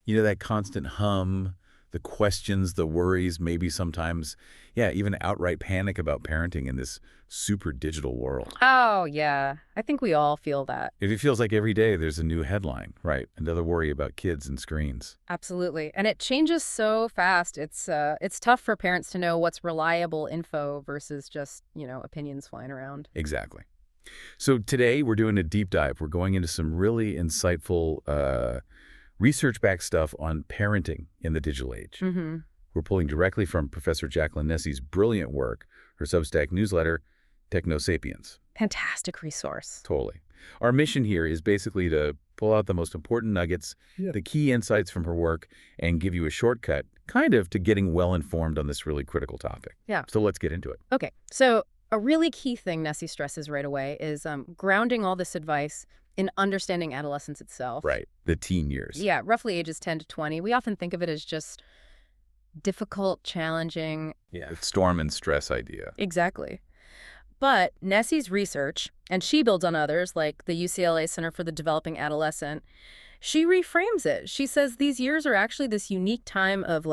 You know, that constant hum, the questions, the worries, maybe sometimes, yeah, even outright panic about parenting in this super digital world. Oh, yeah. I think we all feel that. It feels like every day there's a new headline, right? Another worry about kids and screens. Absolutely. And it changes so fast. It's tough for parents to know what's reliable info versus just, opinions flying around. Exactly. So today we're doing a deep dive. We're going into some really insightful research-backed stuff on parenting in the digital age. Mm-hmm. We're pulling directly from Professor Jacqueline Nessie's brilliant work, her Substack newsletter, Technosapiens. Fantastic resource. Totally. Our mission here is basically to pull out the most important nuggets, the key insights from her work, and give you a shortcut, kind of, to getting well-informed on this really critical topic. Yeah. So let's get into it. Okay. So a really key thing Nessie stresses right away is grounding all this advice in understanding adolescence itself. Right. The teen years. Yeah, roughly ages 10 to 20. We often think of it as just difficult, challenging. Yeah. Storm and stress idea. Exactly. But Nessie's research, and she builds on others like the UCLA Center for the Developing Adolescent, she reframes it. She says these years are actually this unique time of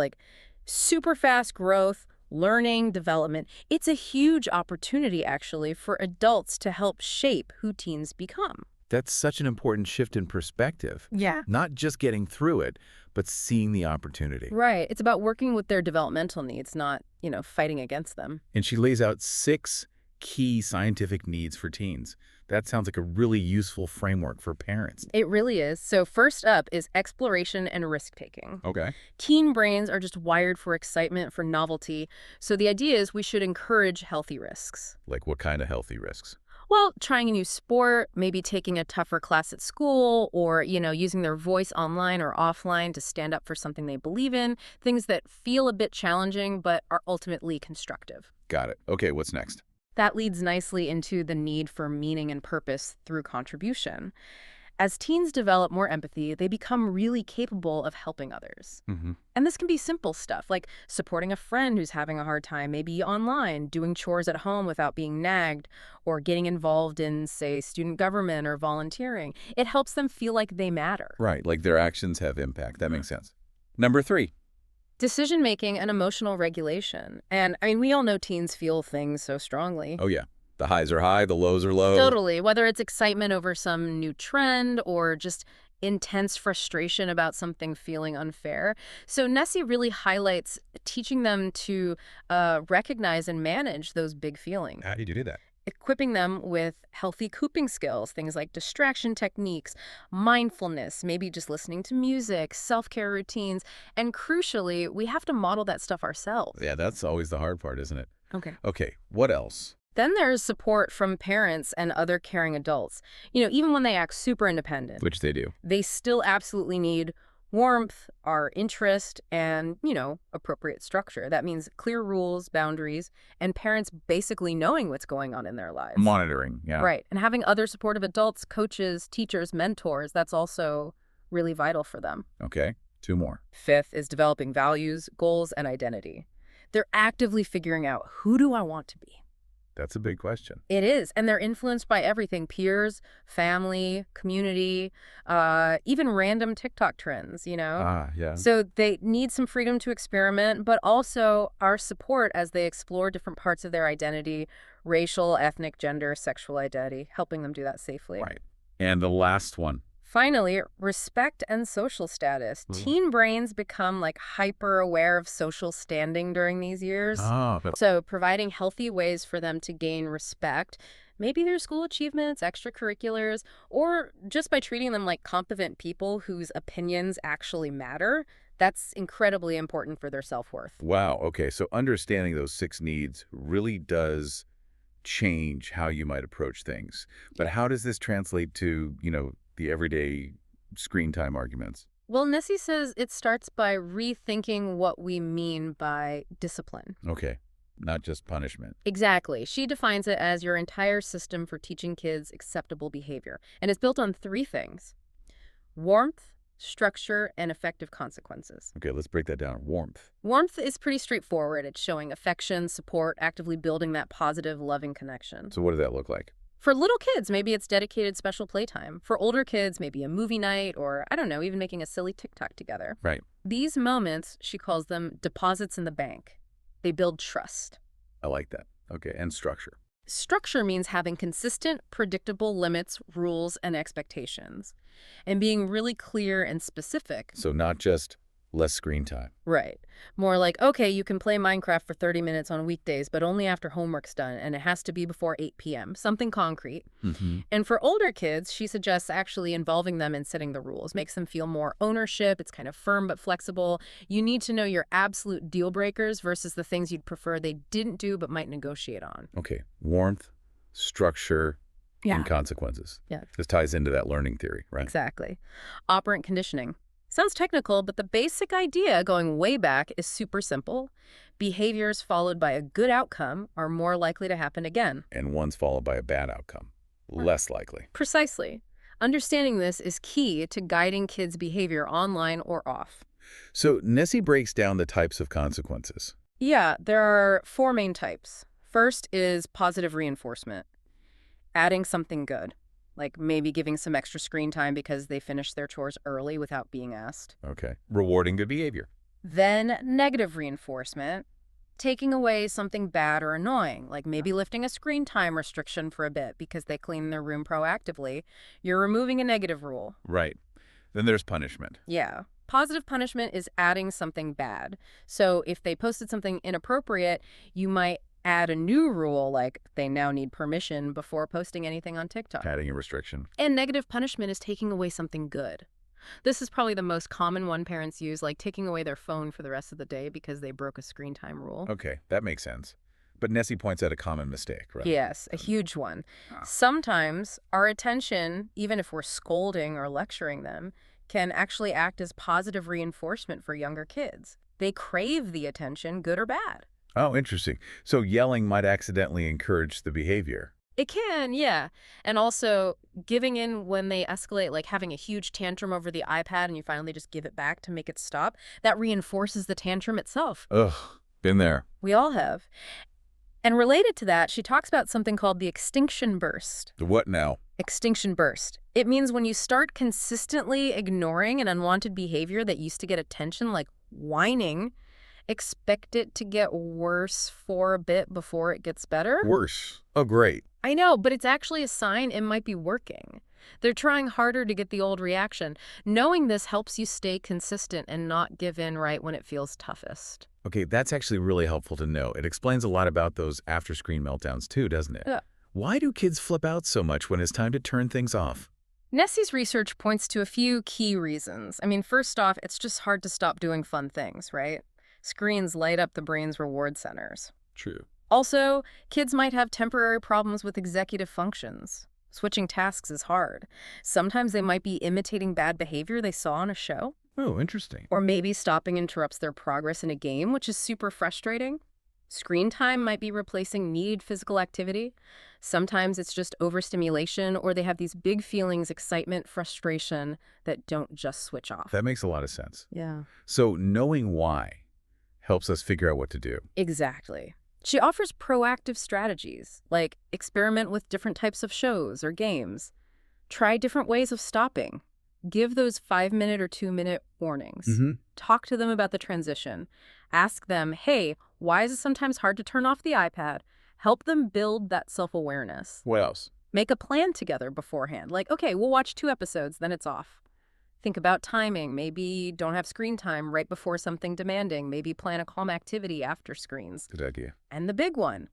super fast growth, learning, development. It's a huge opportunity, actually, for adults to help shape who teens become. That's such an important shift in perspective. Yeah. Not just getting through it, but seeing the opportunity. Right. It's about working with their developmental needs, not, fighting against them. And she lays out 6 key scientific needs for teens. That sounds like a really useful framework for parents. It really is. So first up is exploration and risk-taking. Okay. Teen brains are just wired for excitement, for novelty. So the idea is we should encourage healthy risks. Like what kind of healthy risks? Well, trying a new sport, maybe taking a tougher class at school, or, using their voice online or offline to stand up for something they believe in, things that feel a bit challenging but are ultimately constructive. Got it. Okay, what's next? That leads nicely into the need for meaning and purpose through contribution. As teens develop more empathy, they become really capable of helping others. Mm-hmm. And this can be simple stuff, like supporting a friend who's having a hard time, maybe online, doing chores at home without being nagged, or getting involved in, say, student government or volunteering. It helps them feel like they matter. Right, like their actions have impact. That makes sense. Number 3. Decision-making and emotional regulation. And, we all know teens feel things so strongly. Oh, yeah. The highs are high, the lows are low. Totally. Whether it's excitement over some new trend or just intense frustration about something feeling unfair. So Nessie really highlights teaching them to recognize and manage those big feelings. How do you do that? Equipping them with healthy coping skills, things like distraction techniques, mindfulness, maybe just listening to music, self-care routines. And crucially, we have to model that stuff ourselves. Yeah, that's always the hard part, isn't it? Okay, what else? Then there's support from parents and other caring adults. Even when they act super independent. Which they do. They still absolutely need warmth, our interest, and, appropriate structure. That means clear rules, boundaries, and parents basically knowing what's going on in their lives. Monitoring, yeah. Right. And having other supportive adults, coaches, teachers, mentors, that's also really vital for them. Okay, 2 more. Fifth is developing values, goals, and identity. They're actively figuring out, who do I want to be? That's a big question. It is. And they're influenced by everything: peers, family, community, even random TikTok trends, Yeah. So they need some freedom to experiment, but also our support as they explore different parts of their identity: racial, ethnic, gender, sexual identity, helping them do that safely. Right. And the last one. Finally, respect and social status. Teen brains become hyper aware of social standing during these years. So providing healthy ways for them to gain respect, maybe their school achievements, extracurriculars, or just by treating them like competent people whose opinions actually matter. That's incredibly important for their self-worth. Wow. Okay. So understanding those 6 needs really does change how you might approach things. But how does this translate to, the everyday screen time arguments? Well, Nessie says it starts by rethinking what we mean by discipline. Okay. Not just punishment. Exactly. She defines it as your entire system for teaching kids acceptable behavior. And it's built on 3 things: warmth, structure, and effective consequences. Okay, let's break that down. Warmth. Warmth is pretty straightforward. It's showing affection, support, actively building that positive, loving connection. So what does that look like? For little kids, maybe it's dedicated special playtime. For older kids, maybe a movie night or, I don't know, even making a silly TikTok together. Right. These moments, she calls them deposits in the bank. They build trust. I like that. Okay, and structure. Structure means having consistent, predictable limits, rules, and expectations, and being really clear and specific. So not just less screen time. Right. More like, okay, you can play Minecraft for 30 minutes on weekdays, but only after homework's done, and it has to be before 8 p.m., something concrete. And for older kids, she suggests actually involving them in setting the rules, makes them feel more ownership. It's kind of firm but flexible. You need to know your absolute deal breakers versus the things you'd prefer they didn't do but might negotiate on. Okay, warmth, structure, and consequences. Yeah. This ties into that learning theory, right? Exactly. Operant conditioning. Sounds technical, but the basic idea, going way back, is super simple. Behaviors followed by a good outcome are more likely to happen again. And ones followed by a bad outcome. Less likely. Precisely. Understanding this is key to guiding kids' behavior online or off. So Nessie breaks down the types of consequences. Yeah, there are 4 main types. First is positive reinforcement. Adding something good. Like maybe giving some extra screen time because they finished their chores early without being asked. Okay. Rewarding good behavior. Then negative reinforcement, taking away something bad or annoying, like maybe lifting a screen time restriction for a bit because they clean their room proactively. You're removing a negative rule. Right. Then there's punishment. Yeah. Positive punishment is adding something bad. So if they posted something inappropriate, you might add a new rule, like they now need permission before posting anything on TikTok. Adding a restriction. And negative punishment is taking away something good. This is probably the most common one parents use, like taking away their phone for the rest of the day because they broke a screen time rule. Okay, that makes sense. But Nessie points out a common mistake, right? Yes, a huge one. Sometimes our attention, even if we're scolding or lecturing them, can actually act as positive reinforcement for younger kids. They crave the attention, good or bad. Oh, interesting. So yelling might accidentally encourage the behavior. It can, yeah. And also giving in when they escalate, like having a huge tantrum over the iPad and you finally just give it back to make it stop, that reinforces the tantrum itself. Ugh, been there. We all have. And related to that, she talks about something called the extinction burst. The what now? Extinction burst. It means when you start consistently ignoring an unwanted behavior that used to get attention, like whining, expect it to get worse for a bit before it gets better. Worse. Oh, great. I know, but it's actually a sign it might be working. They're trying harder to get the old reaction. Knowing this helps you stay consistent and not give in right when it feels toughest. Okay, that's actually really helpful to know. It explains a lot about those after-screen meltdowns too, doesn't it? Yeah. Why do kids flip out so much when it's time to turn things off? Nessie's research points to a few key reasons. I mean, first off, it's just hard to stop doing fun things, right? Screens light up the brain's reward centers. True. Also, kids might have temporary problems with executive functions. Switching tasks is hard. Sometimes they might be imitating bad behavior they saw on a show. Oh, interesting. Or maybe stopping interrupts their progress in a game, which is super frustrating. Screen time might be replacing needed physical activity. Sometimes it's just overstimulation, or they have these big feelings, excitement, frustration, that don't just switch off. That makes a lot of sense. Yeah. So knowing why helps us figure out what to do. Exactly. She offers proactive strategies, like experiment with different types of shows or games. Try different ways of stopping. Give those 5-minute or 2-minute warnings. Talk to them about the transition. Ask them, hey, why is it sometimes hard to turn off the iPad? Help them build that self-awareness. What else? Make a plan together beforehand. Like, okay, we'll watch 2 episodes, then it's off. Think about timing. Maybe don't have screen time right before something demanding. Maybe plan a calm activity after screens. Good idea. And the big one,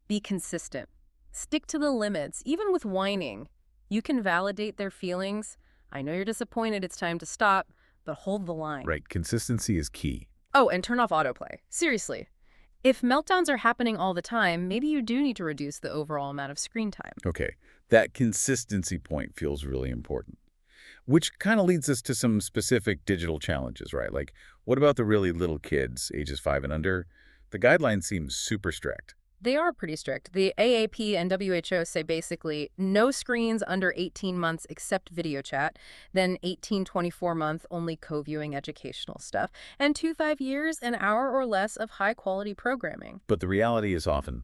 be consistent. Stick to the limits, even with whining. You can validate their feelings. I know you're disappointed, it's time to stop, but hold the line. Right, consistency is key. Oh, and turn off autoplay. Seriously. If meltdowns are happening all the time, maybe you do need to reduce the overall amount of screen time. Okay, that consistency point feels really important. Which kind of leads us to some specific digital challenges, right? Like, what about the really little kids, ages 5 and under? The guidelines seem super strict. They are pretty strict. The AAP and WHO say basically no screens under 18 months except video chat, then 18-24 month only co-viewing educational stuff, and 2-5 years, an hour or less of high-quality programming. But the reality is often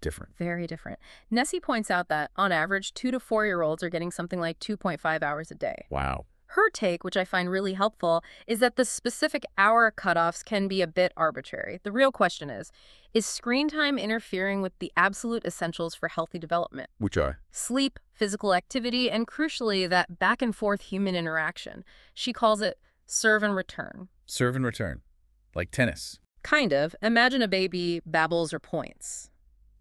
different. Very different. Nessie points out that, on average, 2 to 4-year-olds are getting something like 2.5 hours a day. Wow. Her take, which I find really helpful, is that the specific hour cutoffs can be a bit arbitrary. The real question is screen time interfering with the absolute essentials for healthy development? Which are? Sleep, physical activity, and crucially, that back-and-forth human interaction. She calls it serve and return. Serve and return. Like tennis. Kind of. Imagine a baby babbles or points.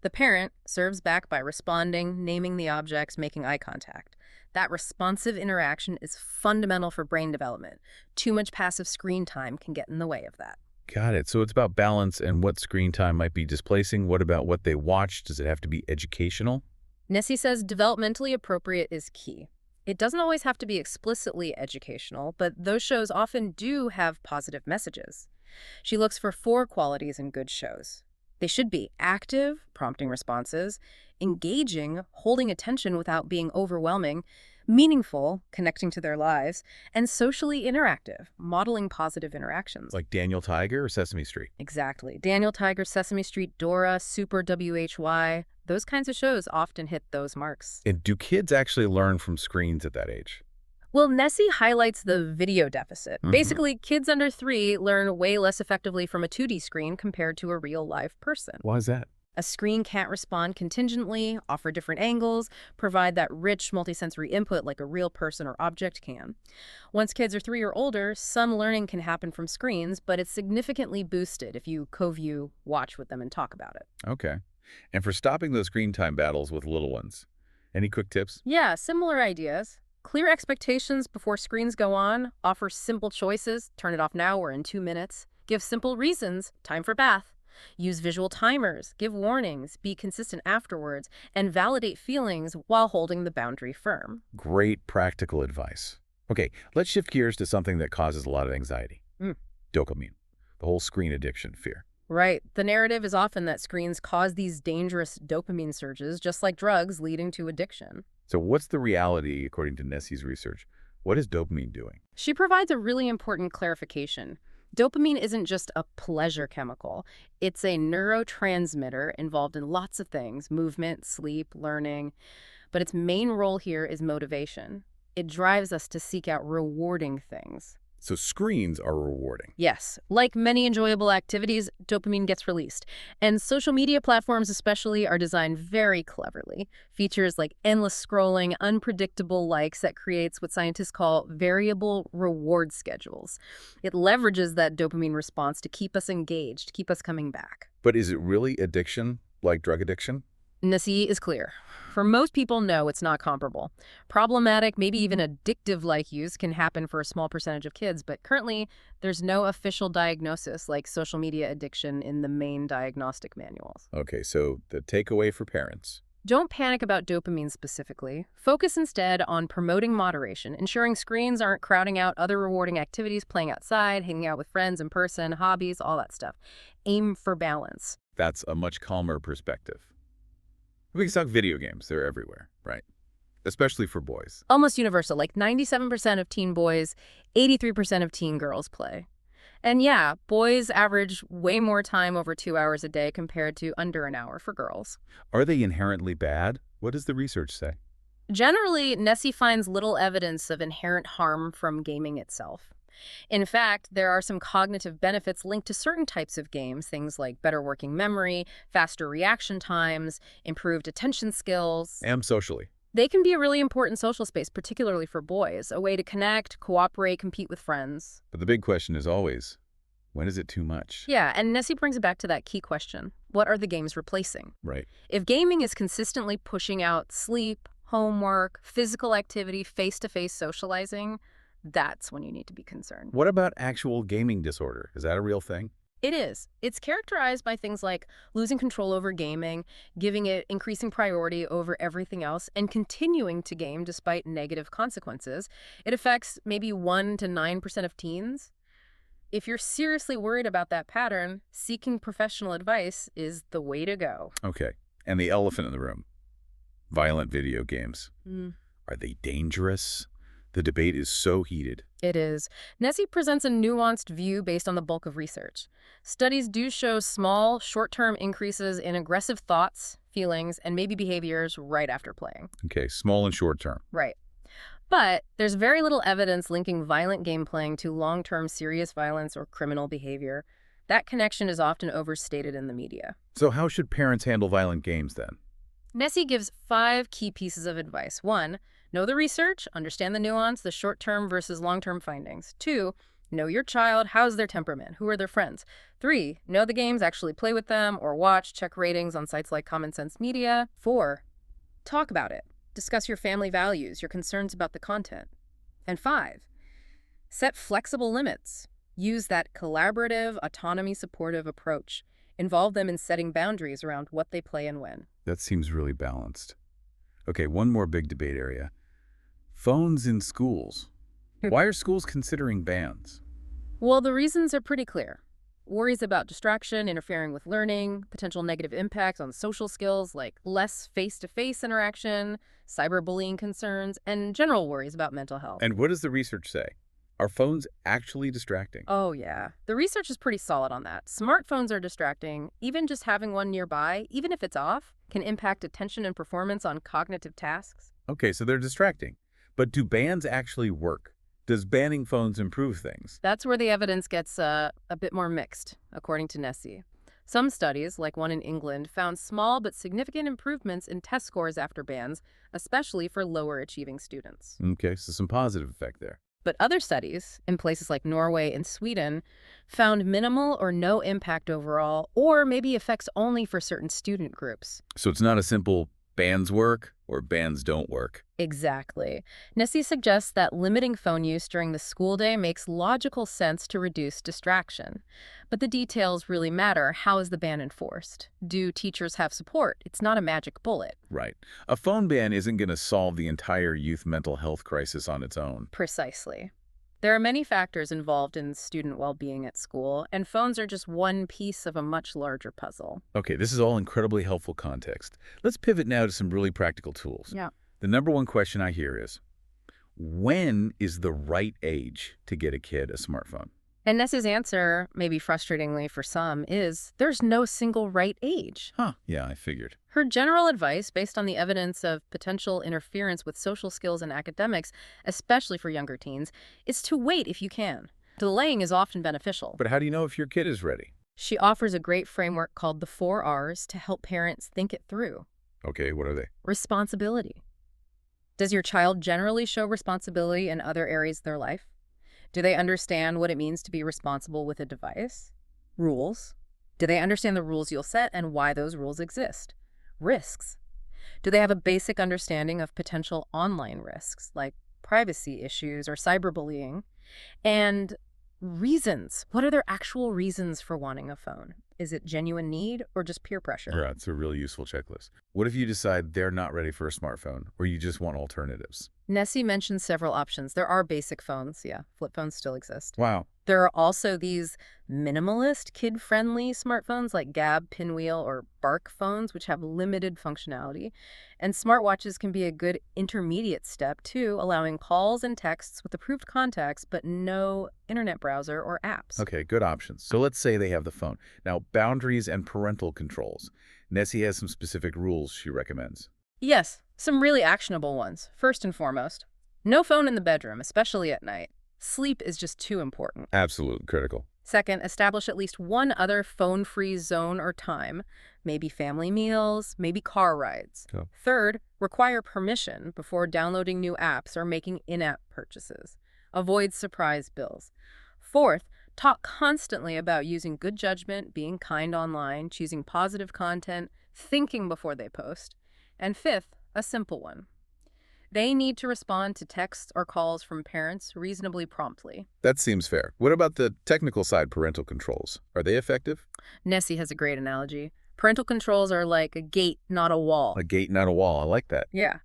The parent serves back by responding, naming the objects, making eye contact. That responsive interaction is fundamental for brain development. Too much passive screen time can get in the way of that. Got it. So it's about balance and what screen time might be displacing. What about what they watch? Does it have to be educational? Nessie says developmentally appropriate is key. It doesn't always have to be explicitly educational, but those shows often do have positive messages. She looks for 4 qualities in good shows. They should be active, prompting responses, engaging, holding attention without being overwhelming, meaningful, connecting to their lives, and socially interactive, modeling positive interactions. Like Daniel Tiger or Sesame Street? Exactly. Daniel Tiger, Sesame Street, Dora, Super WHY, those kinds of shows often hit those marks. And do kids actually learn from screens at that age? Well, Nessie highlights the video deficit. Basically, kids under 3 learn way less effectively from a 2D screen compared to a real live person. Why is that? A screen can't respond contingently, offer different angles, provide that rich multisensory input like a real person or object can. Once kids are 3 or older, some learning can happen from screens, but it's significantly boosted if you co-view, watch with them, and talk about it. Okay. And for stopping those screen time battles with little ones, any quick tips? Yeah, similar ideas. Clear expectations before screens go on, offer simple choices, turn it off now or in 2 minutes, give simple reasons, time for bath, use visual timers, give warnings, be consistent afterwards, and validate feelings while holding the boundary firm. Great practical advice. Okay, let's shift gears to something that causes a lot of anxiety. Dopamine, the whole screen addiction fear. Right. The narrative is often that screens cause these dangerous dopamine surges, just like drugs, leading to addiction. So what's the reality, according to Nessie's research? What is dopamine doing? She provides a really important clarification. Dopamine isn't just a pleasure chemical. It's a neurotransmitter involved in lots of things, movement, sleep, learning. But its main role here is motivation. It drives us to seek out rewarding things. So screens are rewarding. Yes. Like many enjoyable activities, dopamine gets released. And social media platforms especially are designed very cleverly. Features like endless scrolling, unpredictable likes that creates what scientists call variable reward schedules. It leverages that dopamine response to keep us engaged, keep us coming back. But is it really addiction, like drug addiction? Nessie is clear. For most people, no, it's not comparable. Problematic, maybe even addictive-like use can happen for a small percentage of kids, but currently there's no official diagnosis like social media addiction in the main diagnostic manuals. Okay, so the takeaway for parents. Don't panic about dopamine specifically. Focus instead on promoting moderation, ensuring screens aren't crowding out other rewarding activities, playing outside, hanging out with friends in person, hobbies, all that stuff. Aim for balance. That's a much calmer perspective. We can talk video games. They're everywhere, right? Especially for boys. Almost universal, like 97% of teen boys, 83% of teen girls play. And yeah, boys average way more time over 2 hours a day compared to under an hour for girls. Are they inherently bad? What does the research say? Generally, Nessie finds little evidence of inherent harm from gaming itself. In fact, there are some cognitive benefits linked to certain types of games, things like better working memory, faster reaction times, improved attention skills. And socially. They can be a really important social space, particularly for boys, a way to connect, cooperate, compete with friends. But the big question is always, when is it too much? Yeah, and Nessie brings it back to that key question. What are the games replacing? Right. If gaming is consistently pushing out sleep, homework, physical activity, face-to-face socializing, that's when you need to be concerned. What about actual gaming disorder? Is that a real thing? It is. It's characterized by things like losing control over gaming, giving it increasing priority over everything else, and continuing to game despite negative consequences. It affects maybe 1 to 9% of teens. If you're seriously worried about that pattern, seeking professional advice is the way to go. Okay. And the elephant in the room. Violent video games. Are they dangerous? The debate is so heated. It is. Nessie presents a nuanced view based on the bulk of research. Studies do show small, short-term increases in aggressive thoughts, feelings, and maybe behaviors right after playing. Okay, small and short term. Right. But there's very little evidence linking violent game playing to long-term serious violence or criminal behavior. That connection is often overstated in the media. So how should parents handle violent games then? Nessie gives 5 key pieces of advice. 1, know the research, understand the nuance, the short-term versus long-term findings. 2, know your child, how's their temperament, who are their friends. 3, know the games, actually play with them or watch, check ratings on sites like Common Sense Media. 4, talk about it. Discuss your family values, your concerns about the content. And 5, set flexible limits. Use that collaborative, autonomy-supportive approach. Involve them in setting boundaries around what they play and when. That seems really balanced. Okay, one more big debate area. Phones in schools. Why are schools considering bans? Well, the reasons are pretty clear. Worries about distraction, interfering with learning, potential negative impacts on social skills like less face-to-face interaction, cyberbullying concerns, and general worries about mental health. And what does the research say? Are phones actually distracting? Oh, yeah. The research is pretty solid on that. Smartphones are distracting. Even just having one nearby, even if it's off, can impact attention and performance on cognitive tasks. Okay, so they're distracting. But do bans actually work? Does banning phones improve things? That's where the evidence gets a bit more mixed, according to Nessie. Some studies, like one in England, found small but significant improvements in test scores after bans, especially for lower-achieving students. Okay, so some positive effect there. But other studies, in places like Norway and Sweden, found minimal or no impact overall, or maybe effects only for certain student groups. So it's not a simple bans work or bans don't work. Exactly. Nessie suggests that limiting phone use during the school day makes logical sense to reduce distraction. But the details really matter. How is the ban enforced? Do teachers have support? It's not a magic bullet. Right. A phone ban isn't going to solve the entire youth mental health crisis on its own. Precisely. There are many factors involved in student well-being at school, and phones are just one piece of a much larger puzzle. Okay, this is all incredibly helpful context. Let's pivot now to some really practical tools. Yeah. The number one question I hear is, when is the right age to get a kid a smartphone? And Ness's answer, maybe frustratingly for some, is there's no single right age. Huh, yeah, I figured. Her general advice, based on the evidence of potential interference with social skills and academics, especially for younger teens, is to wait if you can. Delaying is often beneficial. But how do you know if your kid is ready? She offers a great framework called the 4 R's to help parents think it through. Okay, what are they? Responsibility. Does your child generally show responsibility in other areas of their life? Do they understand what it means to be responsible with a device? Rules. Do they understand the rules you'll set and why those rules exist? Risks. Do they have a basic understanding of potential online risks, like privacy issues or cyberbullying? And reasons. What are their actual reasons for wanting a phone? Is it genuine need or just peer pressure? Yeah, it's a really useful checklist. What if you decide they're not ready for a smartphone, or you just want alternatives? Nessie mentioned several options. There are basic phones, yeah. Flip phones still exist. Wow. There are also these minimalist, kid-friendly smartphones like Gab, Pinwheel, or Bark phones, which have limited functionality. And smartwatches can be a good intermediate step, too, allowing calls and texts with approved contacts, but no internet browser or apps. Okay, good options. So let's say they have the phone. Now, boundaries and parental controls. Nessie has some specific rules she recommends. Yes, some really actionable ones. First and foremost, no phone in the bedroom, especially at night. Sleep is just too important. Absolutely critical. Second, establish at least one other phone-free zone or time, maybe family meals, maybe car rides. Oh. Third, require permission before downloading new apps or making in-app purchases. Avoid surprise bills. Fourth, talk constantly about using good judgment, being kind online, choosing positive content, thinking before they post. And fifth, a simple one. They need to respond to texts or calls from parents reasonably promptly. That seems fair. What about the technical side parental controls? Are they effective? Nessie has a great analogy. Parental controls are like a gate, not a wall. A gate, not a wall. I like that. Yeah.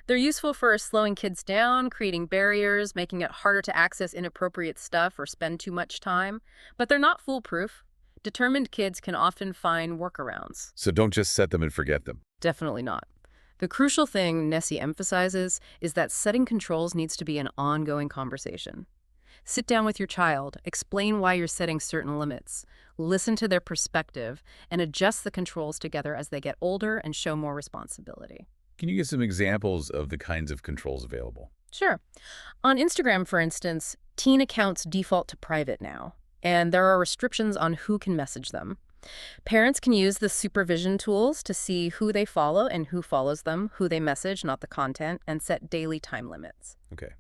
They're useful for slowing kids down, creating barriers, making it harder to access inappropriate stuff or spend too much time. But they're not foolproof. Determined kids can often find workarounds. So don't just set them and forget them. Definitely not. The crucial thing Nessie emphasizes is that setting controls needs to be an ongoing conversation. Sit down with your child, explain why you're setting certain limits, listen to their perspective, and adjust the controls together as they get older and show more responsibility. Can you give some examples of the kinds of controls available? Sure. On Instagram, for instance, teen accounts default to private now, and there are restrictions on who can message them. Parents can use the supervision tools to see who they follow and who follows them, who they message, not the content, and set daily time limits. Okay.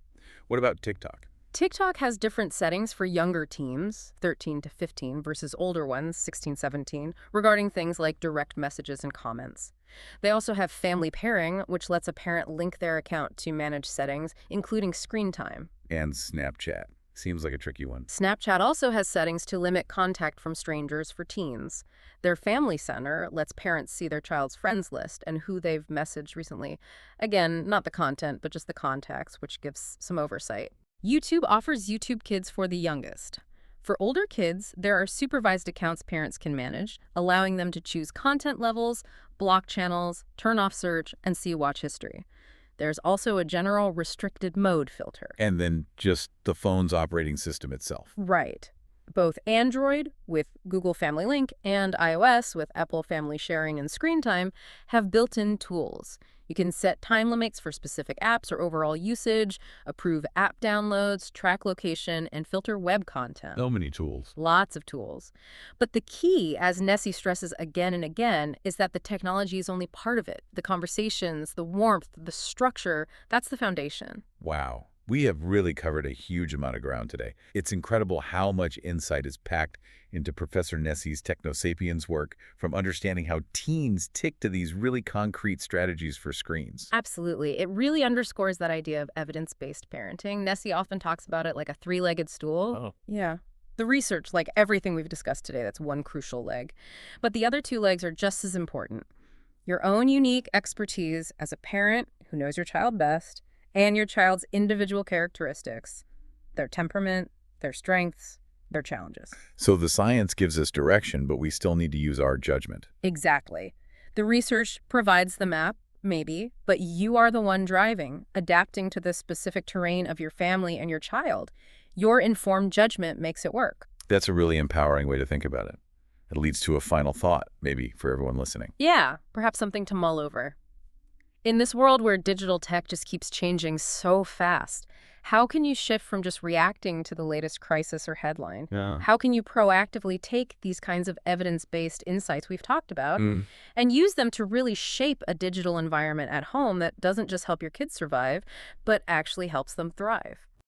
What about TikTok? TikTok has different settings for younger teens, 13 to 15, versus older ones, 16, 17, regarding things like direct messages and comments. They also have family pairing, which lets a parent link their account to manage settings, including screen time. And Snapchat. Seems like a tricky one. Snapchat also has settings to limit contact from strangers for teens. Their Family Center lets parents see their child's friends list and who they've messaged recently. Again, not the content, but just the contacts, which gives some oversight. YouTube offers YouTube Kids for the youngest. For older kids, there are supervised accounts parents can manage, allowing them to choose content levels, block channels, turn off search, and see watch history. There's also a general restricted mode filter. And then just the phone's operating system itself. Right. Both Android, with Google Family Link, and iOS, with Apple Family Sharing and Screen Time, have built-in tools. You can set time limits for specific apps or overall usage, approve app downloads, track location, and filter web content. So many tools. Lots of tools. But the key, as Nessie stresses again and again, is that the technology is only part of it. The conversations, the warmth, the structure, that's the foundation. Wow. We have really covered a huge amount of ground today. It's incredible how much insight is packed into Professor Nessie's Technosapiens work, from understanding how teens tick to these really concrete strategies for screens. Absolutely. It really underscores that idea of evidence-based parenting. Nessie often talks about it like a three-legged stool. Oh. Yeah. The research, like everything we've discussed today, that's one crucial leg. But the other two legs are just as important. Your own unique expertise as a parent who knows your child best, and your child's individual characteristics, their temperament, their strengths, their challenges. So the science gives us direction, but we still need to use our judgment. Exactly. The research provides the map, maybe, but you are the one driving, adapting to the specific terrain of your family and your child. Your informed judgment makes it work. That's a really empowering way to think about it. It leads to a final thought, maybe, for everyone listening. Yeah, perhaps something to mull over. In this world where digital tech just keeps changing so fast, how can you shift from just reacting to the latest crisis or headline? Yeah. How can you proactively take these kinds of evidence-based insights we've talked about and use them to really shape a digital environment at home that doesn't just help your kids survive, but actually helps them thrive?